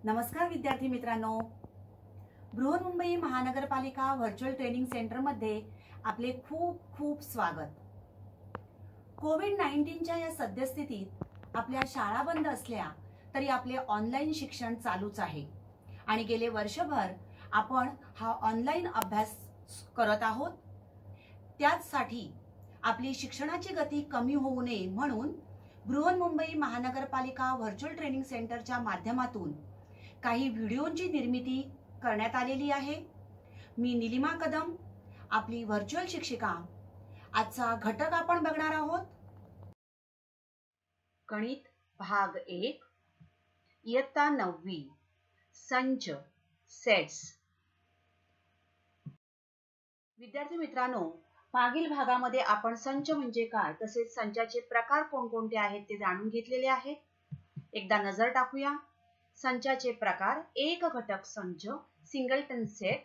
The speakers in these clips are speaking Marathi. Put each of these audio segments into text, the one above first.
नमस्कार विद्यार्थी मित्रांनो, बृहन्मुंबई महानगरपालिका व्हर्च्युअल ट्रेनिंग सेंटर मध्ये आपले खूप खूप स्वागत। कोविड-19च्या या सद्यस्थितीत आपल्या शाळा बंद असल्या तरी आपले ऑनलाईन शिक्षण चालूच आहे आणि गेले वर्षभर आपण हा ऑनलाईन अभ्यास करत आहोत। त्याचसाठी आपली शिक्षणाची गती कमी होऊ नये म्हणून बृहन्मुंबई महानगरपालिका व्हर्च्युअल ट्रेनिंग सेंटरच्या माध्यमातून काही व्हिडिओंची निर्मिती करण्यात आलेली आहे। मी निलिमा कदम, आपली व्हर्च्युअल शिक्षिका। आजचा घटक आपण बघणार आहोत गणित भाग 1 इयत्ता 9वी संच सेट्स। विद्यार्थी मित्रांनो, मागील भागामध्ये आपण संच म्हणजे काय तसेच संचाचे प्रकार कोणकोणते आहेत ते जाणून घेतलेले आहे। एकदा नजर टाकूया। संचाचे प्रकार: एक घटक संच सिंगलटन सेट।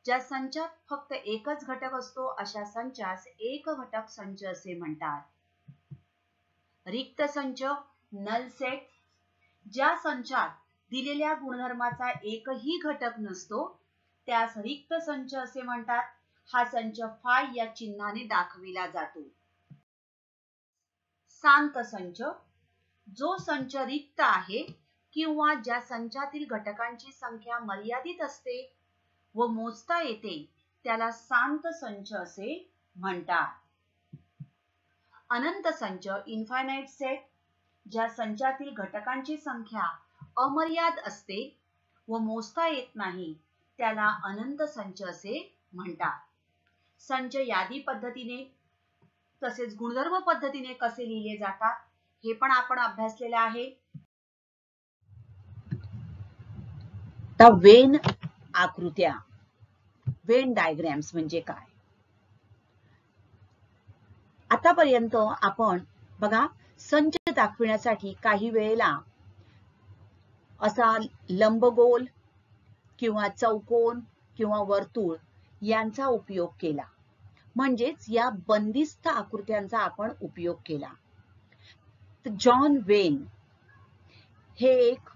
ज्या संचात फक्त एकच घटक असतो अशा संचास एक घटक संच असे म्हणतात। रिक्त संच नल सेट। ज्या संचात दिलेल्या गुणधर्माचा एकही घटक नसतो त्यास रिक्त संच असे म्हणतात। हा संच फाय या चिन्हाने दाखविला जातो। शांत संच: जो संच रिक्त आहे किंवा ज्या संचातील घटकांची संख्या मर्यादित असते व मोजता येते त्याला शांत संच असे म्हणतात। अनंत संच इन्फायनाइट सेट: ज्या संचातील घटकांची संख्या अमर्याद असते व मोजता येत नाही त्याला अनंत संच असे म्हणतात। संच यादी पद्धतीने तसेच गुणधर्म पद्धतीने कसे लिहिले जातात हे पण आपण अभ्यासलेले आहे। वेन आकृत्या, वेन डायग्राम्स म्हणजे काय? आतापर्यंत आपण बघा संच दाखविण्यासाठी काही वेळेला असा लंबगोल किंवा चौकोन किंवा वर्तुळ यांचा उपयोग केला, म्हणजेच या बंदिस्त आकृत्यांचा आपण उपयोग केला। जॉन वेन हे एक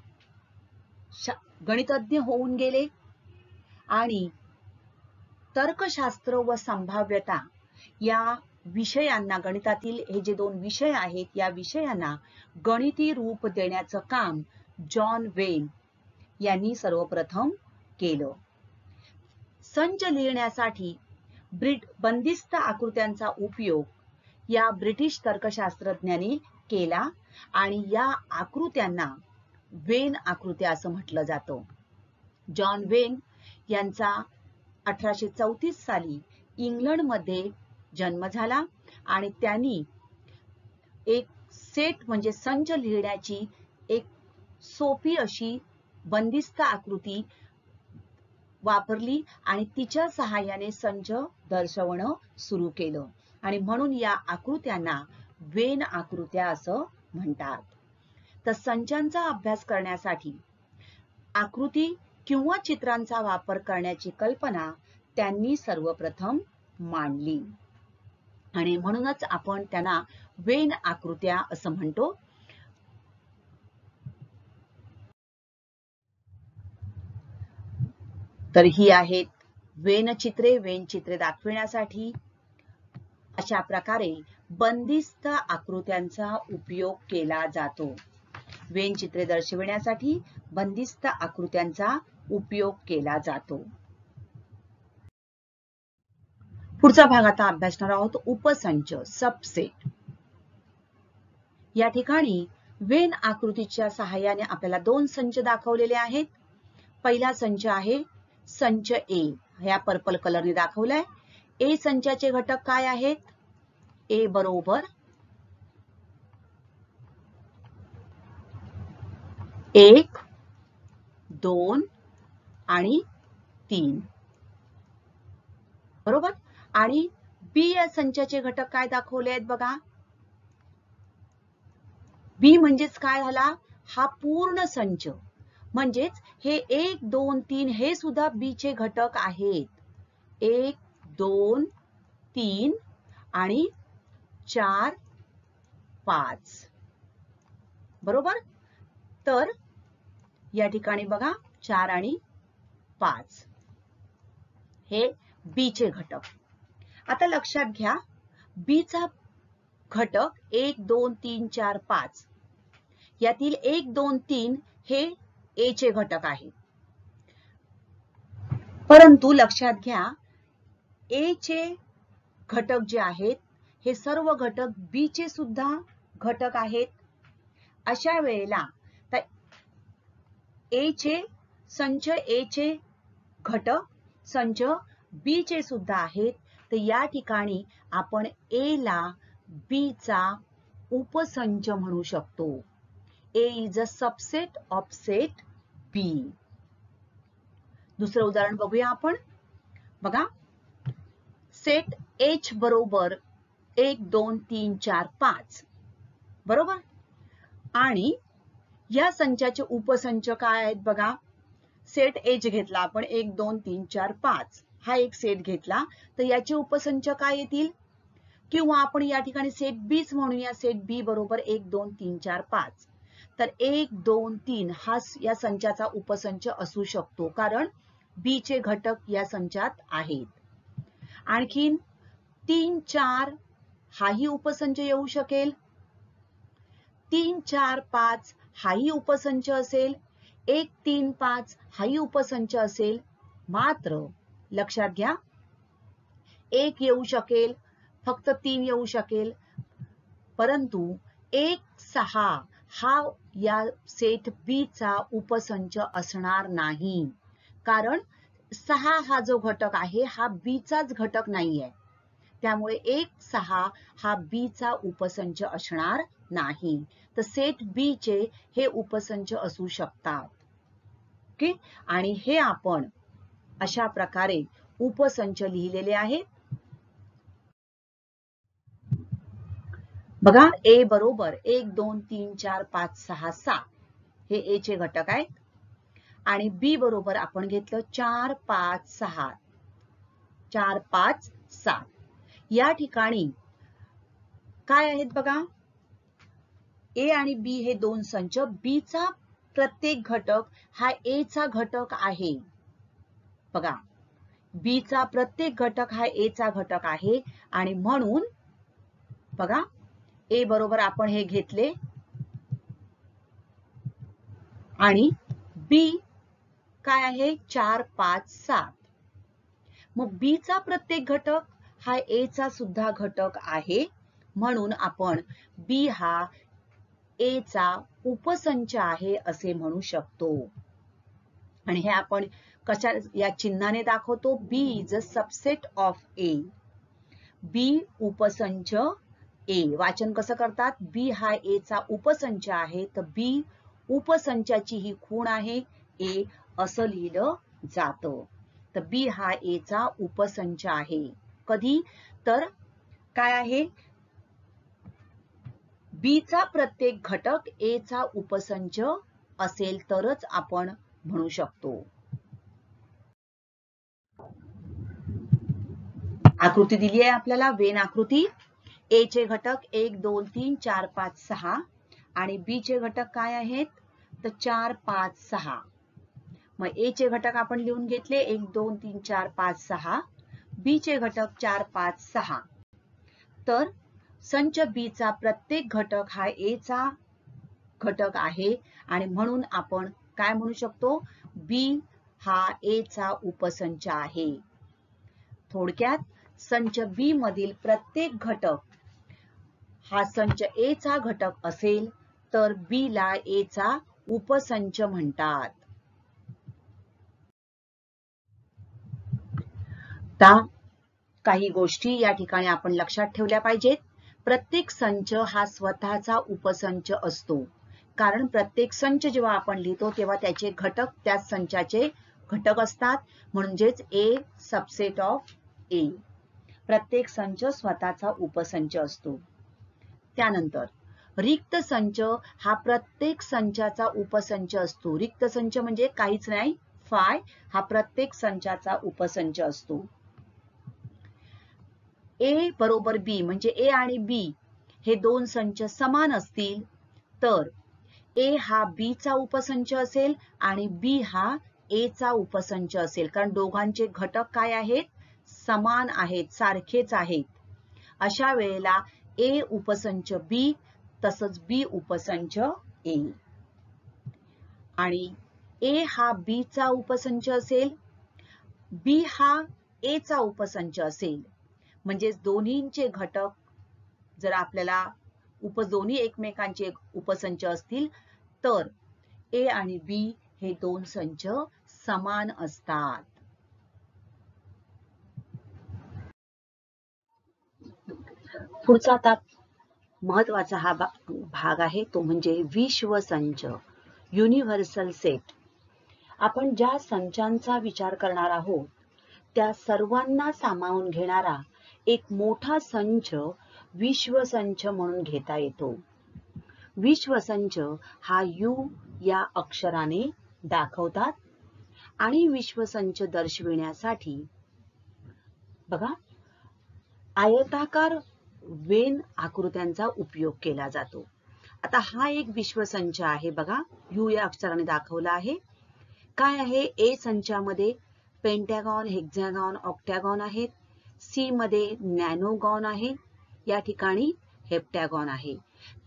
गणितज्ञ होऊन गेले आणि तर्कशास्त्र व संभाव्यता या विषयांना, गणितातील हे जे दोन विषय आहेत या विषयांना गणिती रूप देण्याचं काम जॉन वेन यांनी सर्वप्रथम केलं। संच लिहिण्यासाठी बंदिस्त आकृत्यांचा उपयोग या ब्रिटिश तर्कशास्त्रज्ञांनी केला आणि या आकृत्यांना वेन आकृत्या असं म्हटलं जातं। जॉन वेन यांचा 1834 साली इंग्लंडमध्ये जन्म झाला आणि त्यांनी एक सेट म्हणजे संच लिहिण्याची एक सोपी अशी बंदिस्त आकृती वापरली आणि तिच्या सहाय्याने संच दर्शवणं सुरू केलं आणि म्हणून या आकृत्यांना वेन आकृत्या असं म्हणतात। तर संचांचा अभ्यास करण्यासाठी आकृती किंवा चित्रांचा वापर करण्याची कल्पना त्यांनी सर्वप्रथम मांडली आणि म्हणूनच आपण त्यांना वेन आकृत्या असं म्हणतो। तर ही आहेत वेन चित्रे। वेन चित्रे दाखविण्यासाठी अशा प्रकारे बंदिस्त आकृत्यांचा उपयोग केला जातो। वेन चित्रे दर्शविण्यासाठी बंदिस्त आकृत्यांचा उपयोग केला जातो। पुढचा भाग आता अभ्यासणार आहोत उपसंच, सबसेट। या ठिकाणी वेन आकृतीच्या सहाय्याने आपल्याला दोन संच दाखवलेले आहेत। पहिला संच आहे संच ए, ह्या पर्पल कलरने दाखवलाय। ए संचाचे घटक काय आहेत? ए बरोबर 1, 2 आणि 3 बरोबर। आणि बी या संचाचे घटक काय दाखवले आहेत बघा। बी म्हणजेच काय झाला? हा पूर्ण संच, म्हणजेच हे 1, 2, 3 हे सुद्धा बी चे घटक आहेत। 1, 2, 3 आणि 4, 5 बरोबर। तर या ठिकाणी बघा 4 आणि 5 हे बी चे घटक. आता लक्षात घ्या बी चा घटक 1 2 3 4 5 यातील 1 2 3 हे ए चे घटक आहे. परंतु लक्षात घ्या ए चे घटक जे आहेत हे सर्व घटक बी चे सुद्धा घटक आहेत. अशा वेळेला ए चे संच ए चे घटक संच बी चे सुद्धा आहेत. तर या ठिकाणी आपण ए ला बी चा उपसंच म्हणू शकतो. A is a subset of set B. दुसरं उदाहरण बघूया आपण. बघा सेट एच बरोबर 1 2 3 4 5 बरोबर. आणि या संचाचे उपसंच काय आहेत बघा. सेट एच घेतला आपण 1 2 3 4 5 हा एक सेट घेतला तर याचे उपसंच काय येतील. किंवा आपण या ठिकाणी सेट बीच म्हणूया. सेट बी बरोबर 1 2 3 4 5 तर 1 2 3 हा या संचाचा उपसंच असू शकतो कारण बी चे घटक या संचात आहेत. आणखीन 3 4 हाही उपसंच येऊ शकेल. 3 4 5 हाही उपसंच असेल. 1 3 5 हाही उपसंच असेल. मात्र लक्षात घ्या 1 येऊ शकेल, फक्त 3 येऊ शकेल, परंतु 1 6 हा या सेट बी चा उपसंच असणार नाही कारण 6 हा जो घटक आहे हा बी चाच घटक नाहीये. त्यामुळे 1 6 हा बी चा उपसंच असणार नाही. तर सेट बी चे हे उपसंच असू शकतात. ओके. आणि हे आपण अशा प्रकारे उपसंच लिहिलेले आहेत. बघा ए बरोबर 1 2 3 4 5 6 7 हे ए चे घटक आहेत. आणि बी बरोबर आपण घेतलं 4 5 6 4 5 7. या ठिकाणी काय आहेत बघा. ए आणि बी हे दोन संच. बी चा प्रत्येक घटक हा ए चा घटक आहे. बघा बी चा प्रत्येक घटक हा ए चा घटक आहे आणि म्हणून बघा ए बरोबर आपण हे घेतले आणि बी काय आहे 4 5 7. मग बी चा प्रत्येक घटक हा ए चा सुद्धा घटक आहे म्हणून आपण बी हा ए चा उपसंच आहे असे म्हणू शकतो. आणि हे आपण कशा या चिन्हाने दाखवतो. बी इज अ सबसेट ऑफ ए. बी उपसंच ए. वाचन कसं करतात. बी हा ए चा उपसंच आहे तर बी उपसंचाची ही खूण आहे ए असं लिहिलं जातं. तर बी हा ए चा उपसंच आहे. कधी तर काय आहे बी चा प्रत्येक घटक ए चा उपसंच असेल तरच आपण म्हणू शकतो. आकृती दिली आहे आपल्याला वेन आकृती. ए चे घटक 1 2 3 4 5 6 आणि बी चे घटक काय आहेत तर 4 5 6. मग ए चे घटक आपण लिहून घेतले 1 2 3 4 5 6. बी चे घटक 4 5 6. तर संच बी चा प्रत्येक घटक हा ए चा घटक आहे आणि म्हणून आपण काय म्हणू शकतो बी हा ए चा उपसंच आहे. थोडक्यात संच बी मधील प्रत्येक घटक हा संच ए चा घटक असेल तर बी ला ए चा उपसंच म्हणतात. काही गोष्टी या ठिकाणी आपण लक्षात ठेवल्या पाहिजेत. प्रत्येक संच हा स्वतःचा उपसंच असतो कारण प्रत्येक संच जेव्हा आपण लिहितो तेव्हा त्याचे घटक त्या संचाचे घटक असतात म्हणजेच ए सबसेट ऑफ ए. प्रत्येक संच स्वतःचा उपसंच असतो. त्यानंतर रिक्त संच हा प्रत्येक संचाचा उपसंच असतो. रिक्त संच म्हणजे काहीच नाही फाय हा प्रत्येक संचाचा उपसंच असतो. ए बरोबर बी म्हणजे ए आणि बी हे दोन संच समान असतील तर ए हा बी चा उपसंच असेल आणि बी हा ए चा उपसंच असेल, कारण दोघांचे घटक काय आहेत, समान आहेत, सारखेच आहेत. अशा वेळेला ए उपसंच बी तसंच बी उपसंच ए. आणि ए हा बी चा उपसंच असेल, बी हा ए चा उपसंच असेल, म्हणजे दोन्हींचे घटक जर आपल्याला दोन्ही एकमेकांचे उपसंच असतील तर ए आणि बी हे दोन संच समान असतात. पुढचा आता महत्वाचा हा भाग आहे तो म्हणजे विश्वसंच, युनिव्हर्सल सेट. आपण ज्या संचांचा विचार करणार आहोत त्या सर्वांना सामावून घेणारा एक मोठा संच विश्वसंच म्हणून घेता येतो. विश्वसंच हा यू या अक्षराने दाखवतात आणि विश्वसंच दर्शविण्यासाठी बघा आयताकार वेन आकृत्यांचा उपयोग केला जातो. आता हा एक विश्वसंच आहे बघा, यू या अक्षराने दाखवला आहे. काय आहे, ए संचामध्ये पेंटॅगॉन, हेक्झॅगॉन, ऑक्टॅगॉन आहेत. सी मध्ये नॅनोगॉन आहे, या ठिकाणी हेप्टॅगॉन आहे.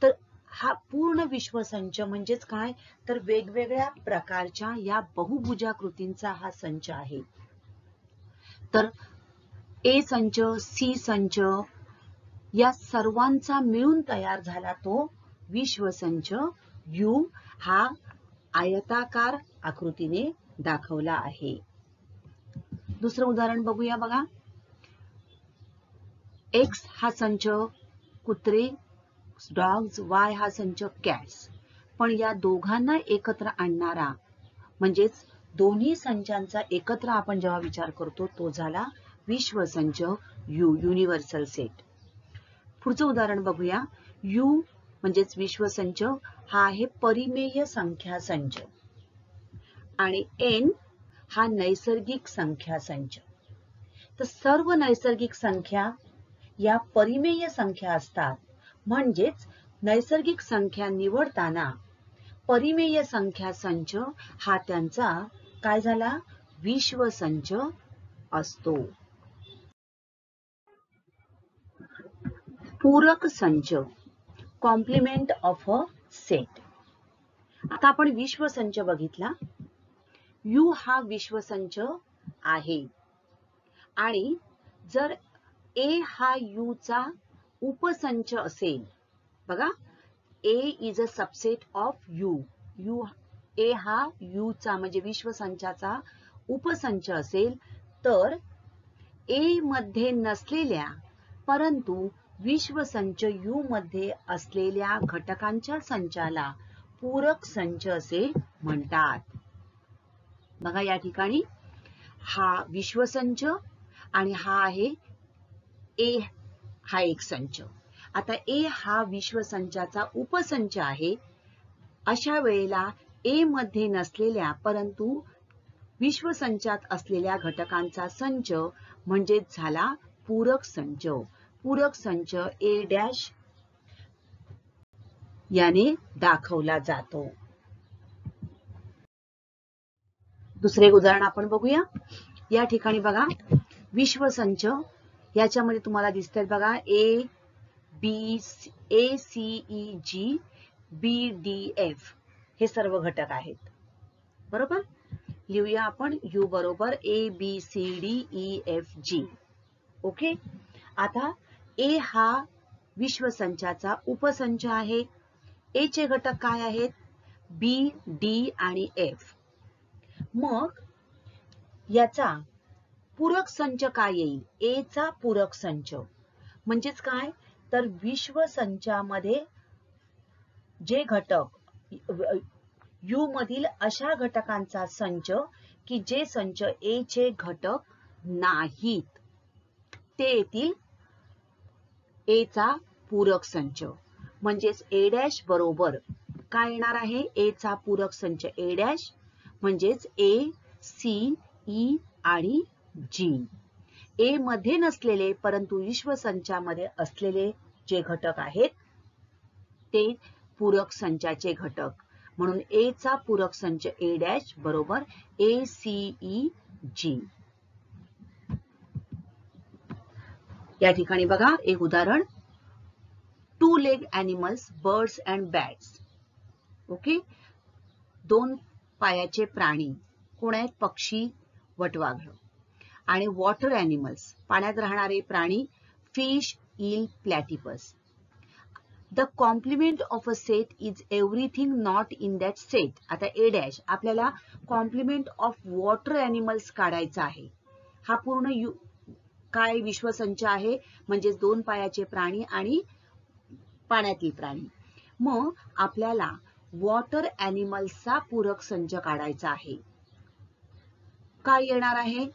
तर हा पूर्ण विश्वसंच म्हणजेच काय, तर वेगवेगळ्या प्रकारच्या या बहुभुजाकृतींचा हा संच आहे. तर ए संच, सी संच या सर्वांचा मिळून तयार झाला तो विश्वसंच यू हा आयताकार आकृतीने दाखवला आहे. दुसरं उदाहरण बघूया बघा. एक्स हा संच कुत्रे डॉग्स, वाय हा संच कॅट्स. पण या दोघांना एकत्र आणणारा म्हणजेच दोन्ही संचांचा एकत्र आपण जेव्हा विचार करतो तो झाला विश्वसंच यू, युनिव्हर्सल सेट. पुढचं उदाहरण बघूया. यू म्हणजेच विश्वसंच हा आहे परिमेय संख्या संच आणि एन हा नैसर्गिक संख्या संच. तर सर्व नैसर्गिक संख्या या परिमेय संख्या असतात, म्हणजेच नैसर्गिक संख्या निवडताना परिमेय संख्या संच हा त्यांचा काय झाला, विश्वसंच असतो. पूरक संच, कॉम्प्लिमेंट ऑफ अ सेट. आता आपण विश्वसंच बघितला. यू हा विश्वसंच आहे आणि जर ए हा यू चा उपसंच असेल, बघा A is a subset of U, A हा यू चा म्हणजे विश्वसंचाचा उपसंच असेल तर ए मध्ये नसलेल्या परंतु विश्वसंच यू मध्ये असलेल्या घटकांच्या संचाला पूरक संच असे म्हणतात. बघा या ठिकाणी हा विश्वसंच आणि हा आहे ए हा एक संच. आता ए हा विश्वसंचाचा उपसंच आहे. अशा वेळेला ए मध्ये नसलेल्या परंतु विश्वसंचात असलेल्या घटकांचा संच म्हणजे झाला पूरक संच. पूरक संच ए डॅश याने दाखवला जातो. दुसरे उदाहरण आपण बघूया. या ठिकाणी बघा विश्वसंच याच्यामध्ये तुम्हाला दिसतात बघा A B A C E G B D F हे सर्व घटक आहेत, बरोबर. लिहूया आपण यू बरोबर A B C D E F G. Okay. आता ए हा विश्वसंचाचा उपसंच आहे. ए चे घटक काय आहेत, बी डी आणि एफ. मग याचा पूरक संच काय येईल, ए चा पूरक संच म्हणजेच काय, तर विश्वसंचामध्ये जे घटक यू मधील अशा घटकांचा संच की जे संच ए चे घटक नाहीत ते येतील ए चा पूरक संच. म्हणजेच ए डॅश बरोबर काय येणार आहे, ए चा पूरक संच ए डॅश म्हणजेच ए सी ई आणि जी. ए मध्ये नसलेले परंतु विश्वसंचामध्ये असलेले जे घटक आहेत ते पूरक संचाचे घटक. म्हणून ए चा पूरक संच ए डॅश बरोबर ACEG. या ठिकाणी बघा एक उदाहरण, 2 leg animals, birds and bats. Okay, 2 पायाचे प्राणी कोण आहेत? पक्षी, वटवाघळ. आणि वॉटर ॲनिमल्स पाण्यात राहणारे प्राणी, fish, eel, platypus. The complement of a set is everything not in that set. आता ए डॅश आपल्याला कॉम्प्लिमेंट ऑफ वॉटर ॲनिमल्स काढायचा आहे. हा पूर्ण काय विश्वसंच आहे, म्हणजे 2 पायाचे प्राणी आणि पाण्यातील प्राणी. मग आपल्याला वॉटर ॲनिमल्सचा पूरक संच काढायचा आहे. काय येणार आहे?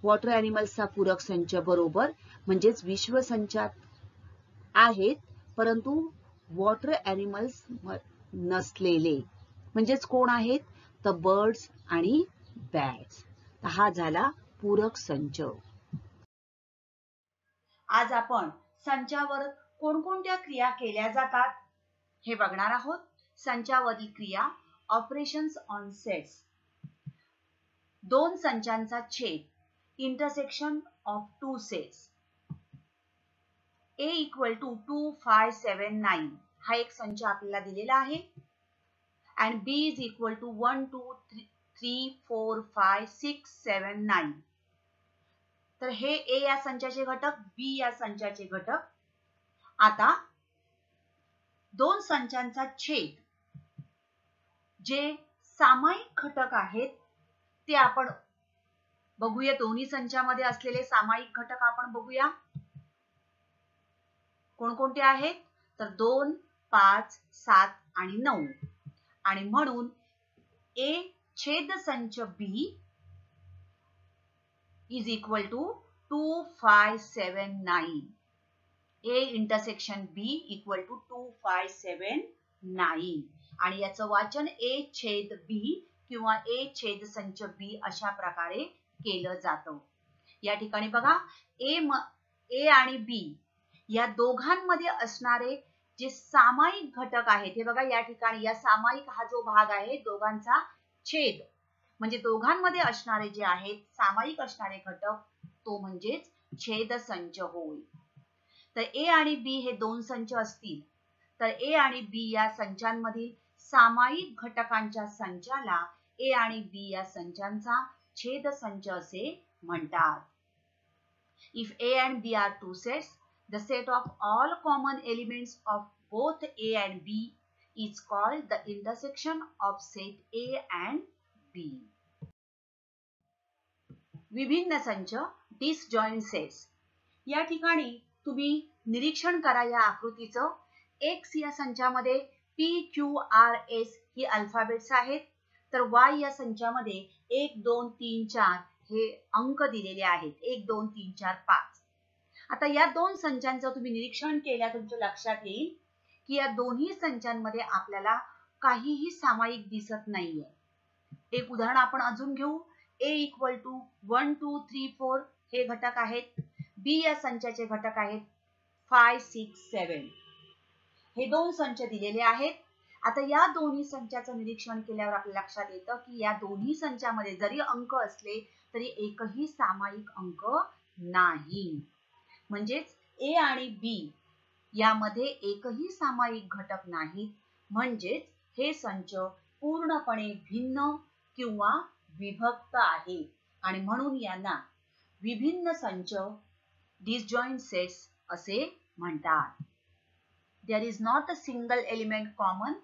वॉटर ॲनिमल्सचा पूरक संच बरोबर म्हणजेच विश्वसंचात आहेत परंतु वॉटर ॲनिमल्स नसलेले म्हणजेच कोण आहेत? तर बर्ड्स आणि बॅट्स. हा झाला पूरक संच. आज आपण संचावर कोणकोणत्या क्रिया केल्या जातात हे बघणार आहोत. संचावरील क्रिया, ऑपरेशन्स ऑन सेट्स. 2 संचांचा छेद, intersection of 2 sets. A equal to 2, 5, 7, 9 हा एक संच आपल्याला दिलेला आहे. and B is equal to 1, 2, 3, 4, 5, 6, 7, 9. तर हे A या संचाचे घटक, B या संचाचे घटक. आता 2 संचांचा छेद जे सामायिक घटक आहेत ते आपण बघूया. दोन्ही संचामध्ये असलेले सामायिक घटक आपण बघूया कोणकोणते आहेत. तर 2, 5, 7 आणि 9. आणि म्हणून A छेद संच B is equal to 2, 5, 7, 9. A intersection B equal to 2, 5, 7, 9. आणि याचं वाचन A छेद B किंवा A छेद संच B अशा प्रकारे केलं जातं. या ठिकाणी बघा A आणि B या दोघांमध्ये असणारे जे सामायिक घटक आहेत हे बघा. या ठिकाणी या सामायिक हा जो भाग आहे दोघांचा छेद म्हणजे दोघांमध्ये असणारे जे आहेत सामायिक असणारे घटक तो म्हणजेच छेद संच होय. तर A आणि B हे 2 संच असतील तर A आणि B या संचांमधील सामायिक घटकांच्या संचाला A आणि B या संचांचा छेद संच असे म्हणतात. If A and B are 2 sets, the set of all common elements of both A and B is called the intersection of set A and B. विभिन्न संच, disjoint sets. या ठिकाणी तुम्ही निरीक्षण करा या आकृतीचं. X या संचामध्ये P, Q, R, S ही अल्फाबेट्स आहेत तर Y या संचामध्ये 1, 2, 3, 4 हे अंक दिलेले आहेत. 1, 2, 3, 4, 5. आता या 2 संचांचं तुम्ही निरीक्षण केल्या तुमच्या लक्षात येईल की या दोन्ही संचांमध्ये आपल्याला काहीही सामायिक दिसत नाहीये. एक उदाहरण आपण अजून घेऊ. A इक्वल टू 1, 2, 3, 4 हे घटक आहेत. B या संचाचे घटक आहेत 5, 6, 7. हे 2 संच दिलेले आहेत. आता या दोन्ही संचाचं निरीक्षण केल्यावर आपल्या लक्षात येतं की या दोन्ही संचामध्ये जरी अंक असले तरी एकही सामायिक अंक नाही. म्हणजेच A आणि B यामध्ये एकही सामायिक घटक नाहीत. म्हणजेच हे संच पूर्णपणे भिन्न किंवा विभक्त आहे आणि म्हणून यांना विभिन्न संच disjoint sets असे म्हणतात. There is not a single element common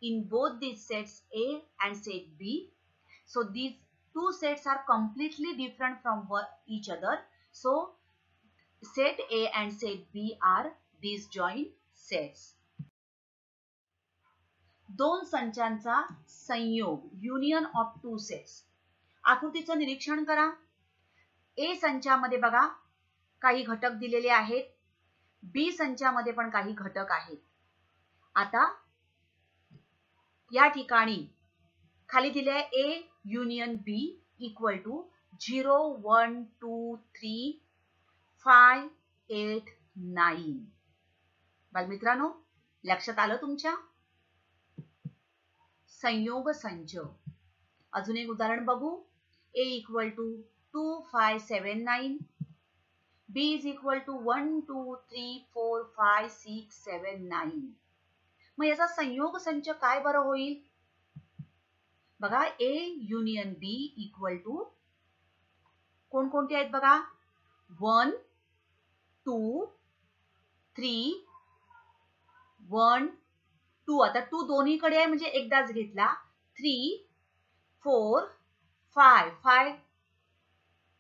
in both these sets A and set B. So these two sets are completely different from each other. So set A and set B are disjoint sets. 2 संचांचा संयोग, union of two sets. आकृतीचं निरीक्षण करा. A संचामध्ये बघा काही घटक दिलेले आहेत. B संचामध्ये पण काही घटक आहेत. आता या ठिकाणी खाली दिले आहे A union B equal to 0, 1, 2, 3, 5, 8, 9. बालमित्रांनो लक्षात आलं तुमच्या? संयोग संच. अजून एक उदाहरण बघू. A equal to 2, 5, 7, 9. B is equal to 1, 2, 3, 4, 5, 6, 7, 9. मग याचा संयोग संच काय बरं होईल? बघा, A union B equal to कोणकोणते आहेत बघा. 1, 2, 3, 1, 2. आता 2 दोन्हीकडे आहे म्हणजे एकदाच घेतला. 3, 4, 5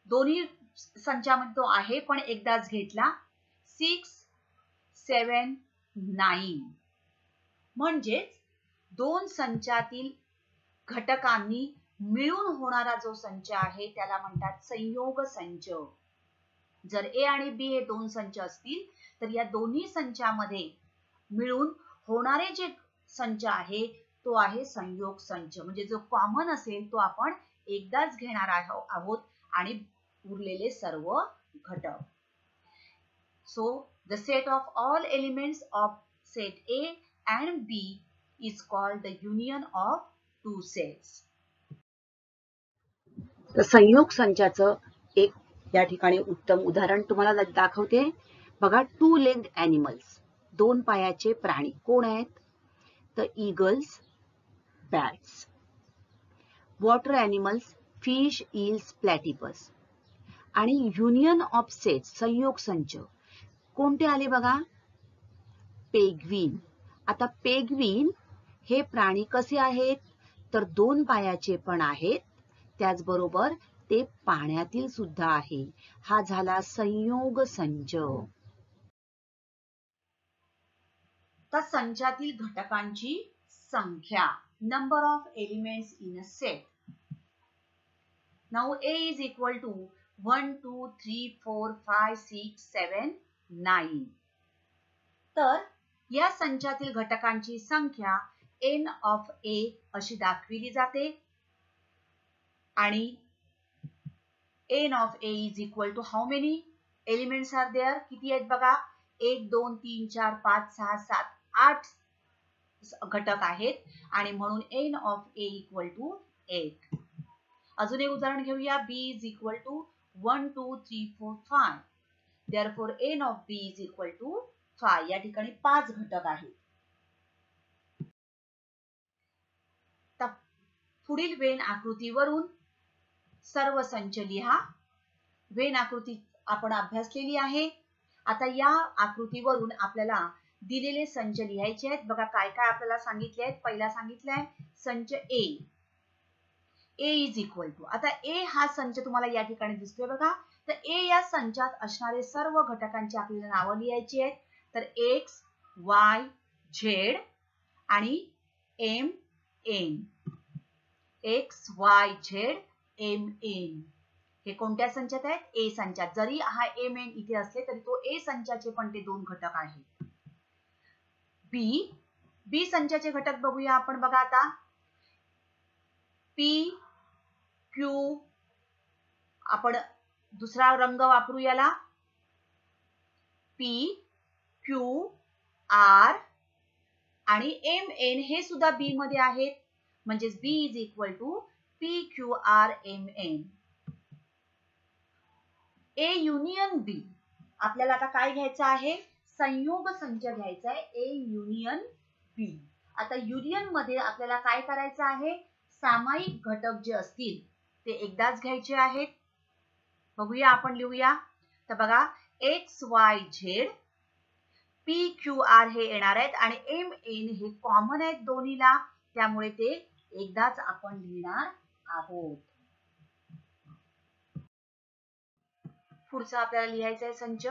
दोन्ही संचामध्ये तो आहे पण एकदाच घेतला. 6, 7, 9. म्हणजेच दोन संचातील घटकांनी मिळून होणारा जो संच आहे त्याला म्हणतात संयोग संच. जर A आणि B हे दोन संच असतील तर या दोन्ही संचामध्ये मिळून होणारे जे संच आहे तो आहे संयोग संच. म्हणजे जो कॉमन असेल तो आपण एकदाच घेणार आहोत आणि उरलेले सर्व घटक. So the set of all elements of set A and B is called the union of two sets. तर संयोग संचाचं एक या ठिकाणी उत्तम उदाहरण तुम्हाला दाखवते. बघा, 2 legged animals, 2 पायाचे प्राणी कोण आहेत? तर eagles, bats. Water animals, fish, eels, platypus. आणि युनियन ऑफ सेट्स, संयोग संच कोणते आले बघा? पेग्विन. आता पेग्विन हे प्राणी कसे आहेत? तर 2 पायाचे पण आहेत, त्याचबरोबर ते पाण्यातील सुद्धा आहे. हा झाला संयोग संच. तर संचातील घटकांची संख्या, number of elements in a set. Now A is equal to 1, 2, 3, 4, 5, 6, 7, 9. तर या संचातील घटकांची संख्या n of A अशी दाखविली जाते. आणि n of A is equal to how many elements are there? किती आहेत बघा? 1, 2, 3, 4, 5, 6, 7, 8 घटक आहेत आणि म्हणून n of A equal to 8. अजून एक उदाहरण घेऊया. B is equal to 1, 2, 3, 4, 5. Therefore n of B is equal to 5. या ठिकाणी 5 घटक आहेत. पुढील वेन आकृतीवरून सर्व संच लिहा. वेन आकृती आपण अभ्यासलेली आहे. आता या आकृतीवरून आपल्याला दिलेले संच लिहायचे आहेत. बघा काय काय आपल्याला सांगितले आहेत. पहिला सांगितलंय संच A. A is equal to, आता A हा संच तुम्हाला या ठिकाणी दिसतोय बघा. तर A या संचात असणारे सर्व घटकांची आपल्याला नावं लिहायची आहेत. तर X, Y, Z आणि M, N. X, Y, Z, M, N. हे कोणत्या संचात आहेत? A संचात. जरी हा M, N इथे असले तरी तो A संचाचे पण ते 2 घटक आहेत. B संचाचे घटक बघूया आपण. बघा आता P, Q, आपण दुसरा रंग वापरू याला. P, Q, R आणि M, N हे सुद्धा B मध्ये आहेत. म्हणजे B is equal to P, Q, R, M, N. A union B. आपल्याला आता काय घ्यायचं आहे? संयोग संच घ्यायचा आहे. A union B. आता युनियन मध्ये आपल्याला काय करायचं आहे? सामायिक घटक जे असतील ते एकदाच घ्यायचे आहेत. बघूया आपण लिहूया. तर बघा X, Y, Z, P, Q, R हे येणार आहेत आणि M, N हे कॉमन आहेत दोन्हीला, त्यामुळे ते एकदाच आपण लिहिणार आहोत. पुढचा आपल्याला लिहायचा आहे संच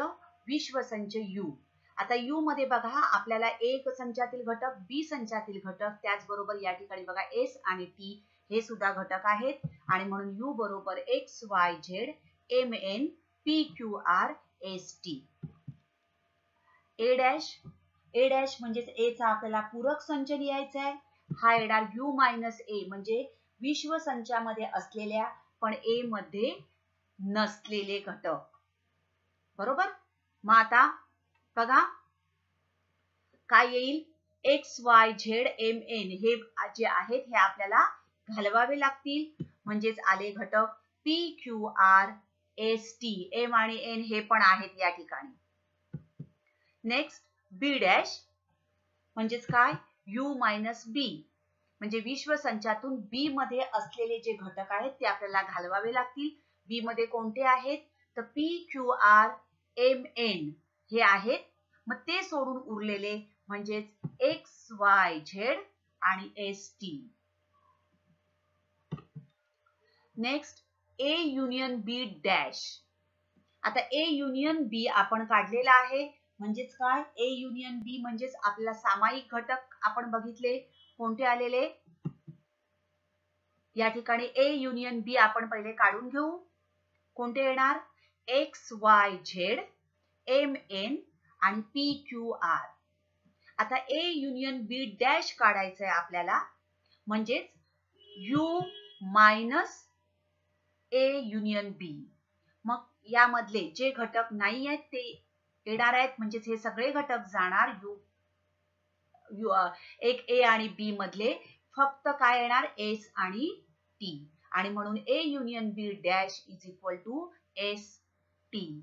विश्व संच U. आता U मध्ये बघा आपल्याला एक संचातील घटक, B संचातील घटक, त्याचबरोबर या ठिकाणी बघा S आणि T हे सुद्धा घटक आहेत आणि म्हणून U बरोबर X, Y, Z, M, N, P, Q, R, S, T. A dash म्हणजेच A चा आपल्याला पूरक संच लिहायचा आहे. हा येणार U मायनस A म्हणजे विश्व संचामध्ये असलेल्या पण A मध्ये नसलेले घटक. बरोबर. मग आता बघा काय येईल. X Y Z M N हे जे आहेत हे आपल्याला घालवावे लागतील. म्हणजेच आले घटक P Q R S T. M आणि एन हे पण आहेत या ठिकाणी. नेक्स्ट बी डॅश म्हणजेच काय यू मायनस बी. म्हणजे विश्वसंचातून बी मध्ये असलेले जे घटक आहेत ते आपल्याला घालवावे लागतील. बी मध्ये कोणते आहेत तर P Q R M N हे आहेत. मग ते सोडून उरलेले म्हणजेच एक्स वाय झेड आणि S T. Next A union B dash. आता ए युनियन बी आपण काढलेला आहे. म्हणजेच काय ए युनियन बी म्हणजेच आपल्याला सामायिक घटक आपण बघितले कोणते आलेले. या ठिकाणी ए युनियन बी आपण पहिले काढून घेऊ. कोणते येणार X Y Z M N आणि पी क्यू आर. आता ए युनियन बी डॅश काढायचंय आपल्याला. म्हणजेच U minus A union B. मग यामधले जे घटक नाही आहेत ते येणार आहेत. म्हणजेच हे सगळे घटक जाणार एक ए आणि बी मधले. फक्त काय येणार एस आणि टी. आणि म्हणून A union B dash is equal to S T.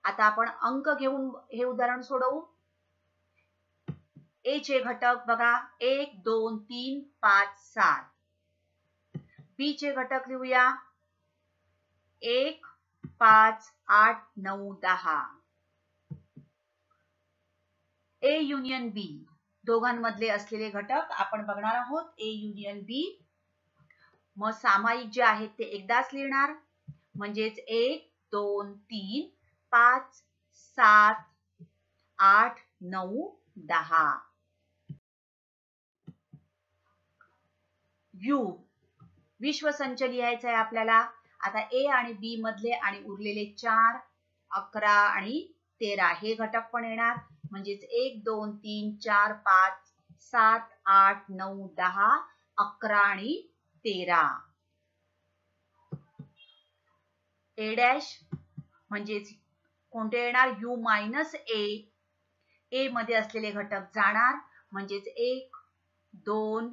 आता आपण अंक घेऊन हे उदाहरण सोडवू. ए चे घटक बघा 1 2 3 5 7. बी चे घटक लिहूया 1 5 8 9 10. ए युनियन बी दोघांमधले असलेले घटक आपण बघणार आहोत. ए युनियन बी. मग सामायिक जे आहेत ते एकदाच लिहिणार. म्हणजेच 1 2 3 5 7 8 9 10. यू विश्वसंच लिहायचं आहे आपल्याला. आता ए आणि बी मधले आणि उरलेले 4 11 आणि 13 हे घटक पण येणार. म्हणजेच 1 2 3 4 5 7 8 9 10 11 आणि 13. ए डॅश म्हणजेच कोणते येणार यू मायनस ए. ए मध्ये असलेले घटक जाणार. म्हणजेच 1 2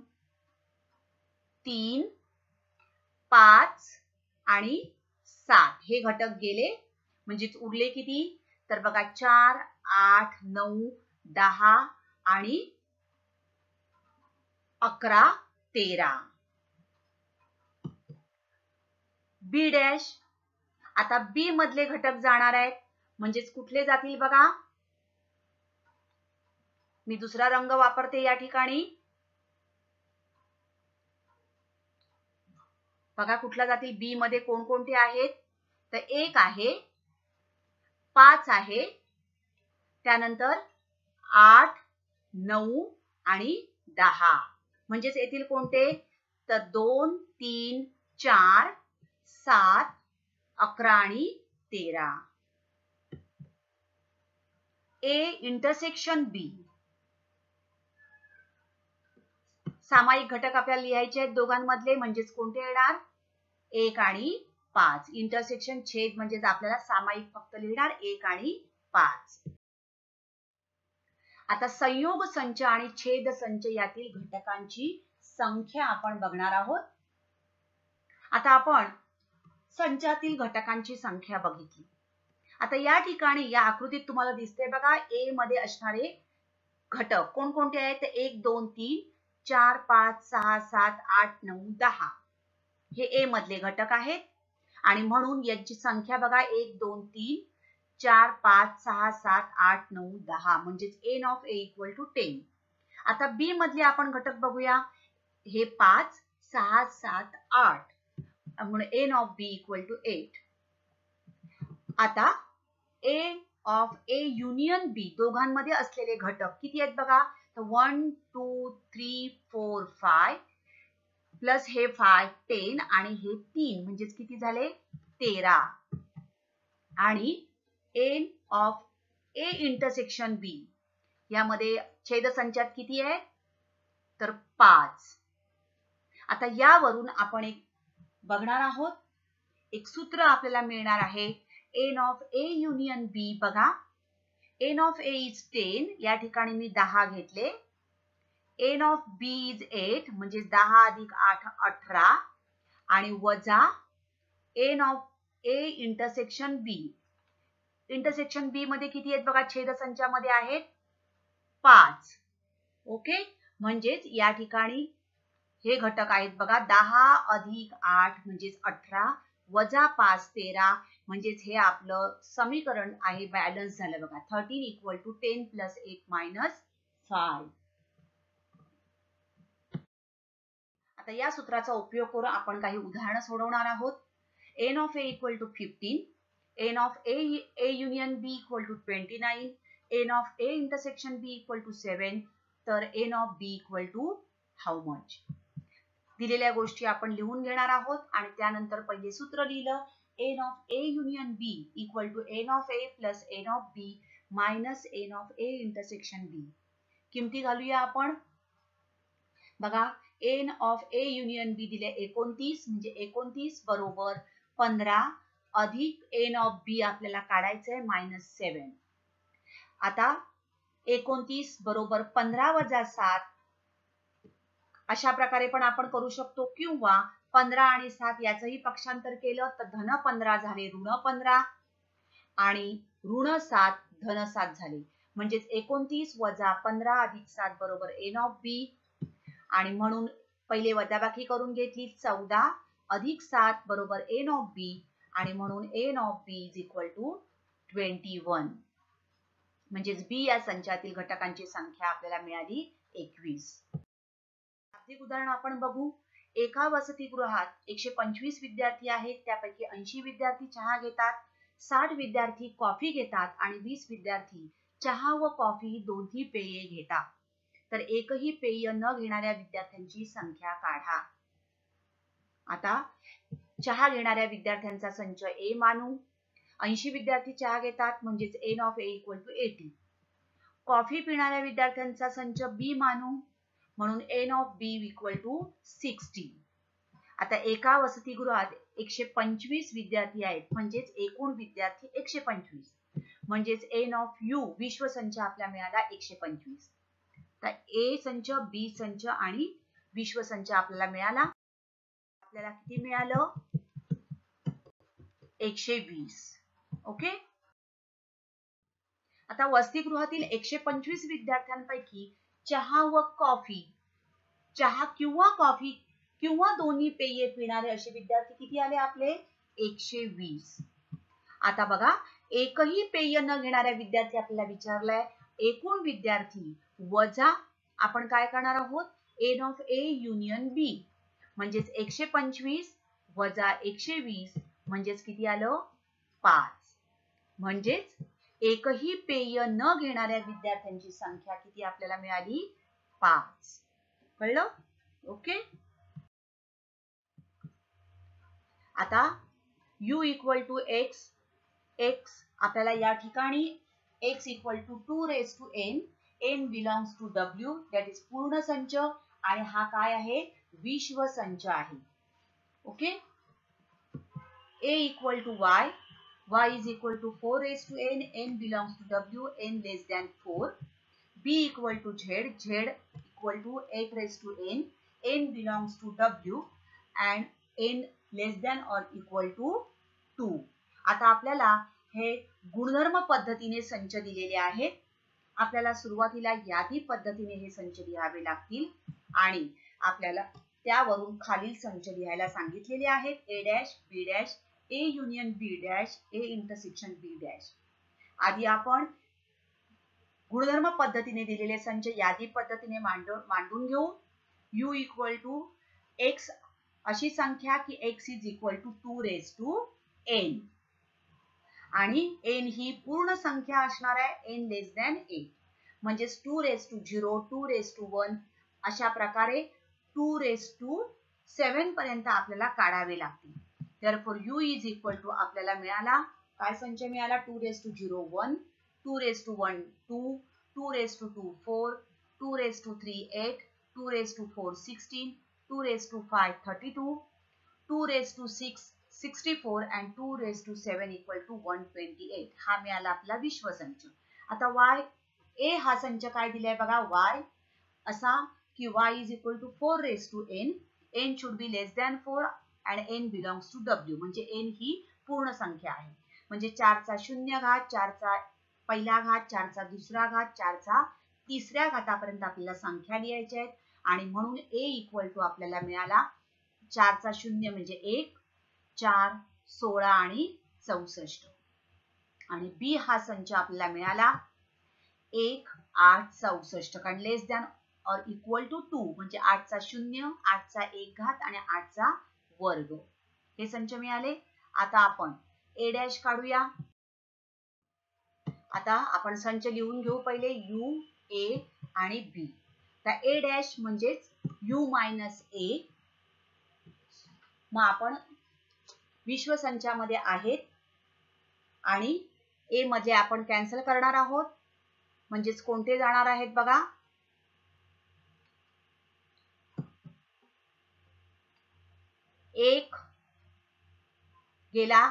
3 5 आणि 7 हे घटक गेले. म्हणजेच उरले किती तर बघा 4 8 9 10 आणि 11 13. बी डॅश. आता बी मधले घटक जाणार आहेत. म्हणजेच कुठले जातील बघा. मी दुसरा रंग वापरते या ठिकाणी. बघा कुठला जातील बी मध्ये कोणकोणते आहेत तर 1 आहे 5 आहे त्यानंतर 8 9 आणि 10. म्हणजेच येतील कोणते तर 2 3 4 7 11 आणि 13. ए इंटरसेक्शन बी. सामायिक घटक आपल्याला लिहायचे आहेत दोघांमधले. म्हणजेच कोणते येणार 1 आणि 5. इंटरसेक्शन छेद म्हणजेच आपल्याला सामायिक फक्त लिहिणार 1 आणि 5. आता संयोग संच आणि छेद संच यातील घटकांची संख्या आपण बघणार आहोत. आता आपण संचातील घटकांची संख्या बघितली. आता या ठिकाणी या आकृतीत तुम्हाला दिसते बघा ए मध्ये असणारे घटक कोणकोणते आहेत 1 2 3 4 5 6 7 8 9 10 हे ए मधले घटक आहेत. आणि म्हणून यांची संख्या बघा 1 2 3 4 5 6 7 8 9 10. म्हणजेच N of A equal to 10. आता बी मधले आपण घटक बघूया. हे 5 6 7 8 म्हणून N of B equal to 8. आता ए ऑफ ए युनियन बी दोघांमध्ये असलेले घटक किती आहेत बघा तर 1 2 3 4 5 प्लस हे 5 10 आणि हे 3 म्हणजेच किती झाले 13. आणि एन ऑफ ए इंटरसेक्शन बी यामध्ये छेदसंचात किती आहे तर 5. आता यावरून आपण एक बघणार आहोत. एक सूत्र आपल्याला मिळणार आहे एन ऑफ ए युनियन बी. बघा एन ऑफ ए इज 10, या ठिकाणी मी 10 घेतले. एन ऑफ बी इज 8, म्हणजे 10 अधिक 8 18, आणि वजा N of A intersection B. Intersection B मध्ये किती आहेत बघा, छेदसंचामध्ये आहेत 5. ओके, म्हणजेच या ठिकाणी हे घटक आहेत बघा, 10 अधिक 8 म्हणजेच 18 वजा 5 13, म्हणजेच हे आपलं समीकरण आहे, बॅलन्स झालं बघा. 13 इक्वल टू 10 प्लस 8 मायनस 5. आता या सूत्राचा उपयोग करून आपण काही उदाहरणं सोडवणार आहोत. N of A equal to 15, n of A union B equal to 29, n of A intersection B equal to 7, तर n of B equal to how much. दिलेल्या गोष्टी आपण लिहून घेणार आहोत आणि त्यानंतर पहिले सूत्र लिहिलं, N of A union B equal to N of A plus N of B minus N of A intersection B. किमती घालूया आपण बघा. N of A union B दिले 29, म्हणजे 29 बरोबर 15 अधिक एन ऑफ बी आपल्याला काढायचंय -7. आता 29 बरोबर 15 वजा 7 अशा प्रकारे पण आपण करू शकतो, किंवा 15 आणि 7 याचंही पक्षांतर केलं तर धन 15 झाले, ऋण 15 आणि ऋण 7 धन 7 झाले, म्हणजेच 29 वजा 15 अधिक 7 बरोबर एन ऑफ बी. आणि म्हणून पहिले वजाबाकी करून घेतली, 14 अधिक 7 बरोबर एन ऑफ बी, आणि म्हणून N of B is equal to 21. म्हणजेच बी या संचातील घटकांची संख्या आपल्याला मिळाली 21. उदाहरण आपण बघू. एका वसतिगृहात 125 विद्यार्थी आहेत, त्यापैकी 80 विद्यार्थी चहा घेतात, 60 विद्यार्थी कॉफी घेतात आणि 20 विद्यार्थी चहा व कॉफी दोन्ही पेये घेतात. तर एकही पेय न घेणाऱ्या विद्यार्थ्यांची संख्या काढा. आता चहा घेणाऱ्या विद्यार्थ्यांचा संच ए मानू. 80 विद्यार्थी चहा घेतात, म्हणजेच N of A equal to 80. Coffee पिणाऱ्या विद्यार्थ्यांचा संच बी मानू, म्हणून N of B equal to 60. आता एका वसतिगृहात 125 विद्यार्थी आहेत, म्हणजेच एकूण विद्यार्थी 125, म्हणजेच एन ऑफ यू विश्वसंच आपल्याला मिळाला 125. तर ए संच, बी संच आणि विश्वसंच आपल्याला मिळाला. आपल्याला किती मिळालं? 120. ओके. आता वसतिगृहातील 125 विद्यार्थ्यांपैकी चहा व कॉफी, चहा किंवा कॉफी किंवा दोन्ही पेये पिणारे असे विद्यार्थी किती आले आपले? 120. आता बघा, एकही पेय न घेणाऱ्या विद्यार्थी आपल्याला विचारलाय, एकूण विद्यार्थी वजा आपण काय करणार आहोत? एन ऑफ ए युनियन बी, म्हणजेच 125 वजा 120 म्हणजेच किती आलं? 5. म्हणजेच एकही पेय न घेणाऱ्या विद्यार्थ्यांची संख्या किती आपल्याला मिळाली? 5. कळलं? ओके. आता u equal to x, x आपल्याला या ठिकाणी x equal to 2 raise to n, n belongs to w, that is पूर्ण संच, आणि हा काय आहे? विश्व संच आहे. Okay. a equal to y, y is equal to 4 raised to n, n belongs to w, n less than 4. b equal to z, z equal to 8 raised to n, n belongs to w and n less than or equal to 2. आता आपल्याला हे गुणधर्म पद्धतीने संच दिलेले आहेत. आपल्याला सुरुवातीला यादी पद्धतीने हे संच लिहावे लागतील आणि आपल्याला त्यावरून खालील संच लिहायला सांगितलेले आहेत. a dash, b dash, A union B dash, A intersection B dash. आधी आपण गुणधर्म पद्धतीने दिलेले संच यादी पद्धतीने मांडून घेऊ. u इक्वल टू x अशी संख्या की x is equal to 2 raise to n, आणि n ही पूर्ण संख्या असणार आहे, n लेस दॅन 8, म्हणजेच 2 रेज टू 0, 2 रेज टू 1 अशा प्रकारे 2 रेज टू 7 पर्यंत आपल्याला काढावे लागतील. Therefore, u is equal to आपल्याला मिळाला काय संच मिळाला? 2 raised to 0 1, 2 raised to 1 2, 2 raised to 2 4, 2 raised to 3 8, 2 raised to 4 16, 2 raised to 5 32, 2 raised to 6 64 and 2 raised to 7 equal to 128. हा मिळाला आपला विश्व संच. आता y a हा संच काय दिलाय बघा, y असा की y is equal to 4 raised to n, n should be less than 4 and n belongs to w, म्हणजे n ही पूर्ण संख्या आहे. म्हणजे 4 चा शून्य घात, 4 चा पहिला घात, 4 चा दुसरा घात, 4 चा तिसऱ्या घातापर्यंत आपल्याला संख्या लिहायच्या आहेत. आणि म्हणून a इक्वल टू आपल्याला मिळाला 4 चा शून्य म्हणजे 1, 4, 16 आणि 64. आणि b हा संच आपल्याला मिळाला 1, 8, 64, कारण लेस दॅन और इक्वल टू 2 म्हणजे 8 चा शून्य, 8 चा 1 घात आणि 8 चा वर्ग. हे संच मिळाले. आता आपण a डॅश काढूया. आता आपण संच लिहून घेऊ पहिले u, a आणि b. तर a डॅश म्हणजेच u मायनस a. मग आपण विश्व संचामध्ये आहेत आणि a मध्ये आपण कॅन्सल करणार आहोत. म्हणजेच कोणते जाणार आहेत बघा, 1 गेला,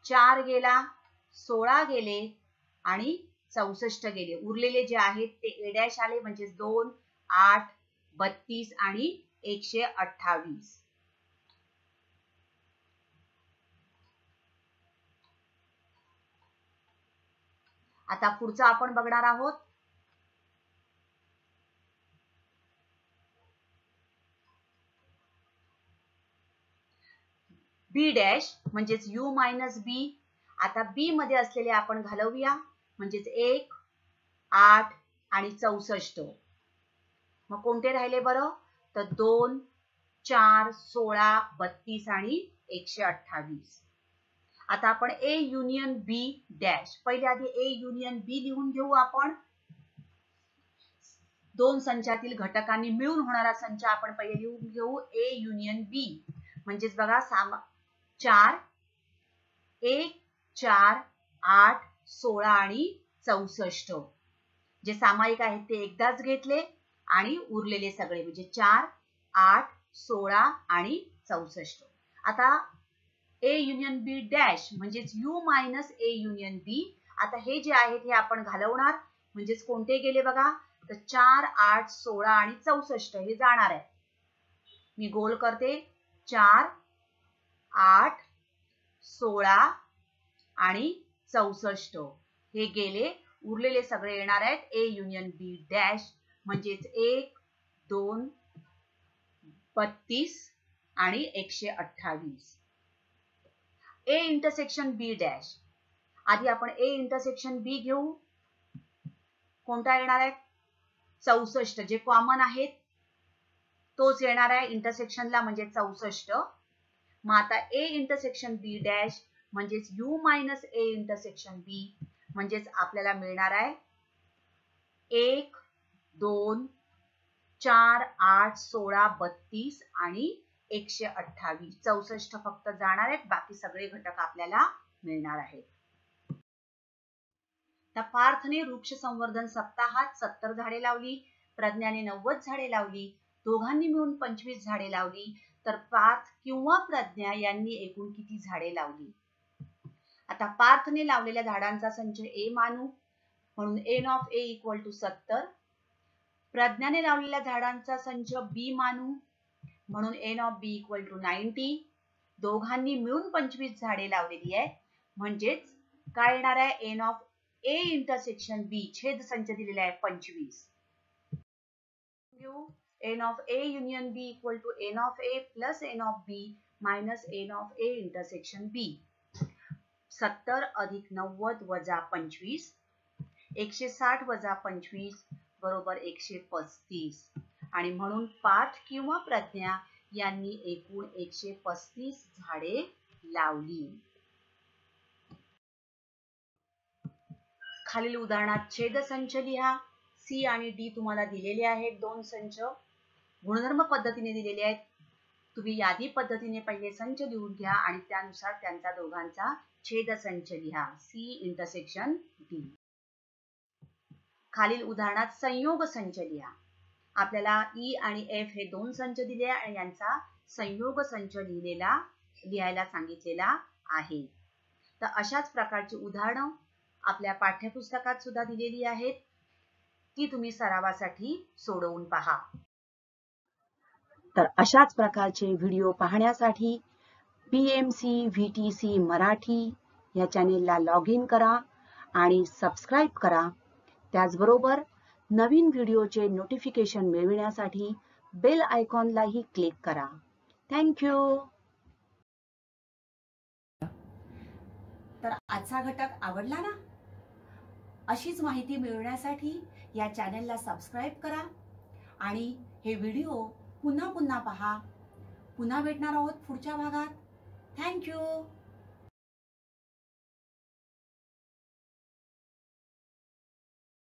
4 गेला, 16 गेले आणि 64 गेले. उरलेले जे आहेत ते a डॅश आले, म्हणजेच 2, 8, 32 आणि 128. आता पुढचं आपण बघणार आहोत. b डॅश म्हणजेच u मायनस b. आता b मध्ये असलेले आपण घालवूया, म्हणजेच 1, 8 आणि 64. मग कोणते राहिले बरं, तर 2, 4, 16, 32 आणि 128. आता आपण a युनियन b डॅश, पहिले आधी a युनियन b लिहून घेऊ आपण. दोन संचातील घटकांनी मिळून होणारा संच आपण पहिले लिहून घेऊ, a युनियन b. म्हणजेच बघा 4, 1, 4, 8, 16 आणि 64. जे सामायिक आहेत ते एकदाच घेतले आणि उरलेले सगळे म्हणजे 4, 8, 16 आणि 64. आता a युनियन b डॅश म्हणजेच u minus a union b. आता हे जे आहेत हे आपण घालवणार, म्हणजेच कोणते गेले बघा, तर 4, 8, 16 आणि 64 हे जाणार आहे. मी गोल करते, 4, 8, 16 आणि 64 हे गेले. उरलेले सगळे येणार आहेत a युनियन b डॅश, म्हणजेच 1, 2, 32 आणि 128. a इंटरसेक्शन b डॅश, आधी आपण a इंटरसेक्शन b घेऊ. कोणता येणार आहे, 64, जे कॉमन आहेत तोच येणार आहे इंटरसेक्शनला, म्हणजे 64. मग आता a इंटरसेक्शन b डॅश म्हणजेच u minus a intersection b, म्हणजेच आपल्याला मिळणार आहे 1, 2, 4, 8, 16, 32 आणि 128. 64 फक्त जाणार आहेत, बाकी सगळे घटक आपल्याला मिळणार आहेत. त्या पार्थने वृक्ष संवर्धन सप्ताहात 70 झाडे लावली, प्रज्ञाने 90 झाडे लावली, दोघांनी मिळून 25 झाडे लावली. तर पार्थ किंवा प्रज्ञा यांनी एकूण किती झाडे लावली. आता पार्थने लावलेल्या झाडांचा संच a मानू, म्हणून n of a equal to 70. प्रज्ञाने लावलेल्या झाडांचा संच b मानू, म्हणून n of b equal to 90. दोघांनी मिळून 25 झाडे लावलेली आहे, म्हणजेच काय येणार आहे, n of a intersection b, छेद संच दिलेला आहे 25. n of a union b equal to n of a plus n of b minus n of a intersection b. 70 अधिक 90 वजा 25, 160 वजा 25 बरोबर 135. आणि म्हणून पार्थ किंवा प्रज्ञा यांनी एकूण 135 झाडे लावली. खालील उदाहरणात छेद संच लिहा. C आणि D तुम्हाला दिलेले आहेत, दोन संच गुणधर्म पद्धतीने दिलेले आहेत. तुम्ही यादी पद्धतीने पहिले संच लिहून घ्या आणि त्यानुसार त्यांचा दोघांचा छेद संच लिहा. C intersection D. खालील उदाहरणात संयोग संच लिहा. आपल्याला E आणि F हे दोन संच दिले आणि यांचा संयोग संच लिहायला सांगितलेला आहे. तर अशाच प्रकारची उदाहरणं आपल्या पाठ्यपुस्तकात सुद्धा दिलेली आहेत, ती तुम्ही सरावासाठी सोडवून पहा. तर अशाच प्रकारचे व्हिडिओ पाहण्यासाठी PMC VTC मराठी या चॅनेलला लॉग इन करा आणि सबस्क्राईब करा. त्याचबरोबर नवीन व्हिडिओचे नोटिफिकेशन मिळविण्यासाठी बेल आयकॉनलाही क्लिक करा. थँक्यू. तर आजचा घटक आवडला ना? अशीच माहिती मिळवण्यासाठी या चॅनेलला सबस्क्राईब करा आणि हे व्हिडिओ पुन्हा पुन्हा पहा. पुन्हा भेटणार आहोत पुढच्या भागात. थँक्यू.